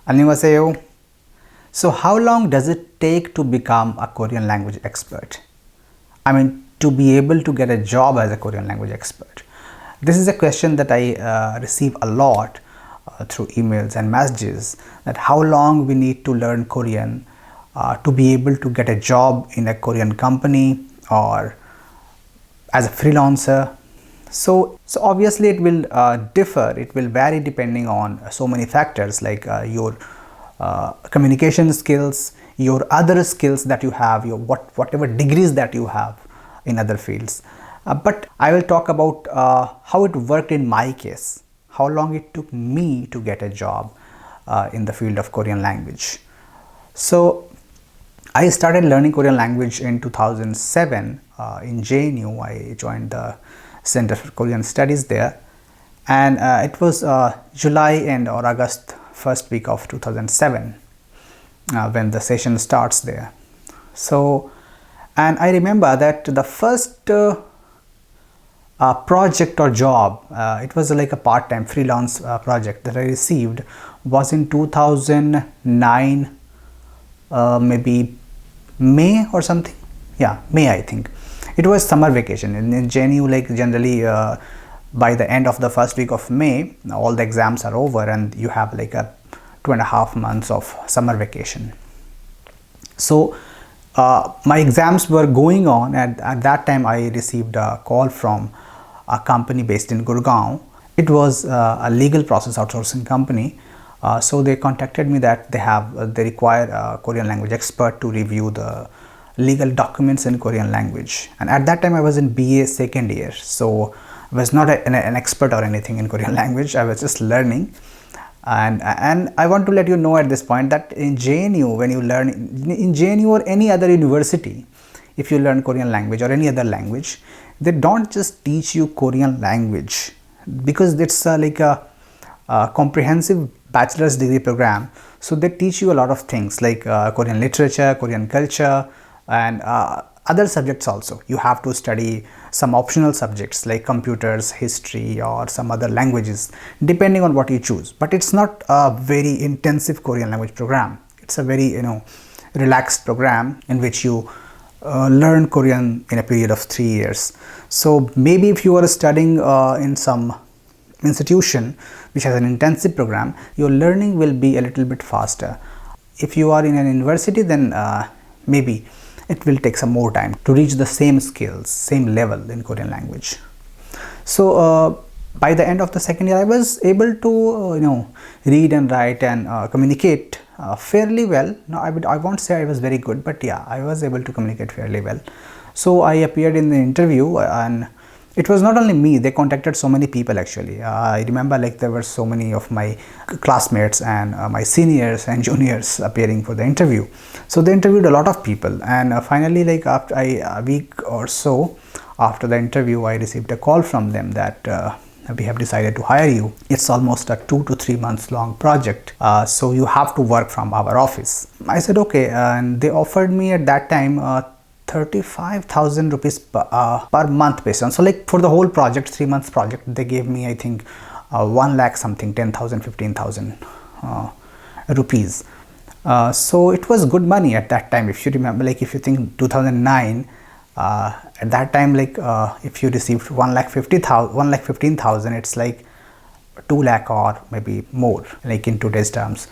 안녕하세요. So how long does it take to become a Korean language expert? I mean, to be able to get a job as a Korean language expert. This is a question that I receive a lot through emails and messages, that how long we need to learn Korean to be able to get a job in a Korean company or as a freelancer. So obviously it will differ, it will vary depending on so many factors like your communication skills, your other skills that you have, your whatever degrees that you have in other fields. But I will talk about how it worked in my case, how long it took me to get a job in the field of Korean language. So I started learning Korean language in 2007 in JNU. I joined the Center for Korean Studies there, and it was July and or August first week of 2007 when the session starts there. So, and I remember that the first project or job, it was like a part-time freelance project that I received, was in 2009, maybe May or something. Yeah, May, I think. It was summer vacation in JNU. Like generally by the end of the first week of May, all the exams are over and you have like a 2.5 months of summer vacation. So my exams were going on, and at that time I received a call from a company based in Gurgaon. It was a legal process outsourcing company. So they contacted me that they require a Korean language expert to review the legal documents in Korean language. And at that time I was in BA second year, so I was not an expert or anything in Korean language. I was just learning. And I want to let you know at this point that in JNU, when you learn in JNU or any other university, if you learn Korean language or any other language, they don't just teach you Korean language, because it's like a comprehensive bachelor's degree program. So they teach you a lot of things like Korean literature, Korean culture, and other subjects also. You have to study some optional subjects like computers, history, or some other languages, depending on what you choose. But it's not a very intensive Korean language program. It's a very relaxed program in which you learn Korean in a period of 3 years. So maybe if you are studying in some institution which has an intensive program, your learning will be a little bit faster. If you are in an university, then maybe it will take some more time to reach the same skills, same level in Korean language. So by the end of the second year, I was able to read and write and communicate fairly well. Now I won't say I was very good, but yeah, I was able to communicate fairly well. So I appeared in the interview, and it was not only me, they contacted so many people actually. I remember like there were so many of my classmates and my seniors and juniors appearing for the interview. So they interviewed a lot of people, and finally, like after a week or so after the interview, I received a call from them that we have decided to hire you. It's almost a 2 to 3 months long project, so you have to work from our office. I said okay, and they offered me at that time 35,000 rupees per month based on. So like for the whole project, 3 months project, they gave me I think 1 lakh something, 10,000, 15,000 rupees. So it was good money at that time. If you remember, like if you think 2009, at that time, like if you received 1,15,000, it's like 2 lakh or maybe more, like in today's terms.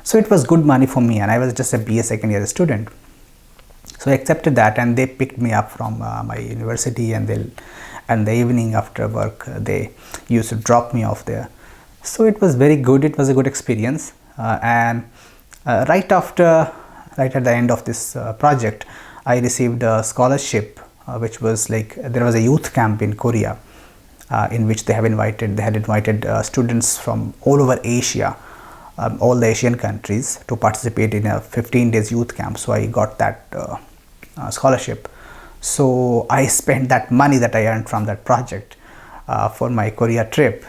So it was good money for me, and I was just a BA second year student. So I accepted that, and they picked me up from my university, and the evening after work they used to drop me off there. So it was very good. It was a good experience, and right at the end of this project, I received a scholarship, which was like there was a youth camp in Korea, in which they had invited students from all over Asia, all the Asian countries, to participate in a 15 days youth camp. So I got that scholarship. So I spent that money that I earned from that project for my Korea trip.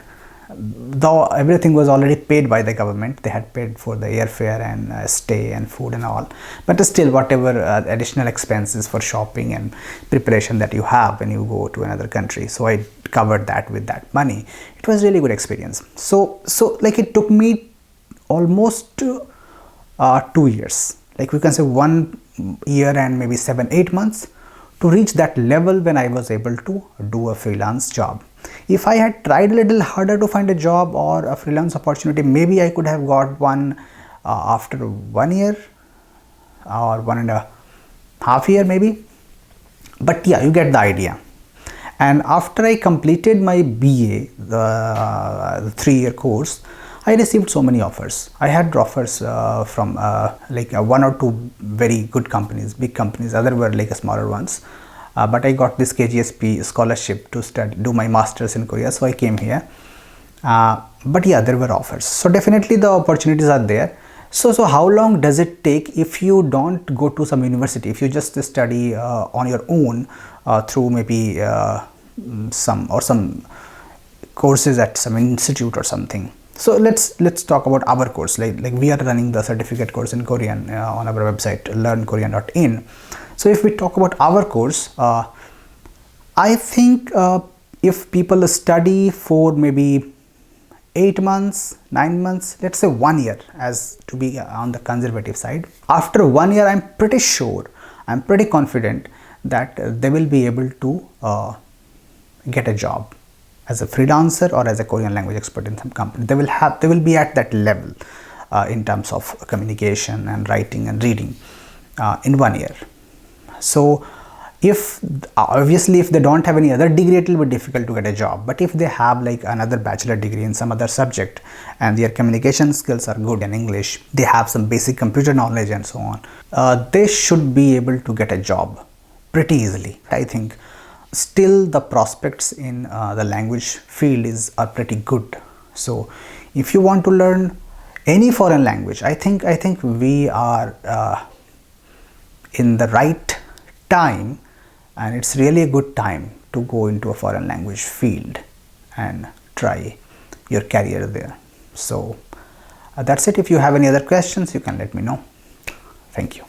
Though everything was already paid by the government, they had paid for the airfare and stay and food and all, but still whatever additional expenses for shopping and preparation that you have when you go to another country, so I covered that with that money. It was really good experience. So like it took me almost 2 years, like we can say 1 year and maybe 7-8 months to reach that level when I was able to do a freelance job. If I had tried a little harder to find a job or a freelance opportunity, maybe I could have got one after 1 year or 1.5 years maybe. But yeah, you get the idea. And after I completed my BA, the 3-year course, I received so many offers. I had offers from like 1 or 2 very good companies, big companies. Other were like smaller ones. But I got this KGSP scholarship to do my masters in Korea, so I came here. But yeah, there were offers. So definitely the opportunities are there. So how long does it take if you don't go to some university, if you just study on your own through maybe some courses at some institute or something? So let's talk about our course. Like we are running the certificate course in Korean on our website learnkorean.in. So if we talk about our course, I think if people study for maybe 8 months, 9 months, let's say 1 year, as to be on the conservative side. After 1 year, I'm pretty sure, I'm pretty confident that they will be able to get a job as a freelancer or as a Korean language expert in some company. They will be at that level in terms of communication and writing and reading in 1 year. So if obviously if they don't have any other degree, it will be difficult to get a job. But if they have like another bachelor degree in some other subject and their communication skills are good in English, they have some basic computer knowledge and so on, they should be able to get a job pretty easily. I think still the prospects in the language field are pretty good. So if you want to learn any foreign language, I think we are in the right time, and it's really a good time to go into a foreign language field and try your career there. So that's it. If you have any other questions, you can let me know. Thank you.